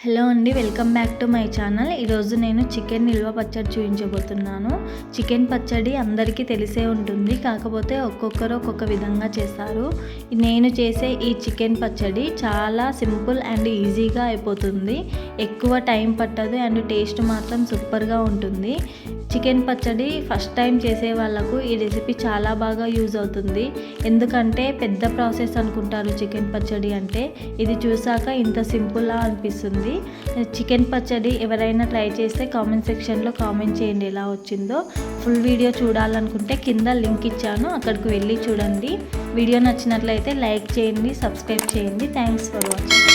Hello అండి, welcome back to my channel. ఈరోజు నేను చికెన్ నిల్వ పచ్చడి చూపించబోతున్నాను. చికెన్ పచ్చడి అందరికీ తెలిసే ఉంటుంది, కాకపోతే ఒక్కొక్కరు ఒక్కొక్క విధంగా చేస్తారు. నేను చేసే ఈ చికెన్ పచ్చడి చాలా సింపుల్ అండ్ ఈజీగా అయిపోతుంది. ఎక్కువ టైం పట్టదు అండ్ టేస్ట్ మాత్రం సూపర్గా ఉంటుంది. చికెన్ పచ్చడి ఫస్ట్ టైం చేసే వాళ్ళకు ఈ రెసిపీ చాలా బాగా యూజ్ అవుతుంది. ఎందుకంటే పెద్ద ప్రాసెస్ అనుకుంటారు చికెన్ పచ్చడి అంటే, ఇది చూసాక ఇంత సింపుల్లా అనిపిస్తుంది. చికెన్ పచ్చడి ఎవరైనా ట్రై చేస్తే కామెంట్ సెక్షన్లో కామెంట్ చేయండి ఎలా వచ్చిందో. ఫుల్ వీడియో చూడాలనుకుంటే కింద లింక్ ఇచ్చాను, అక్కడికి వెళ్ళి చూడండి. వీడియో నచ్చినట్లయితే లైక్ చేయండి, సబ్స్క్రైబ్ చేయండి. Thanks for watching.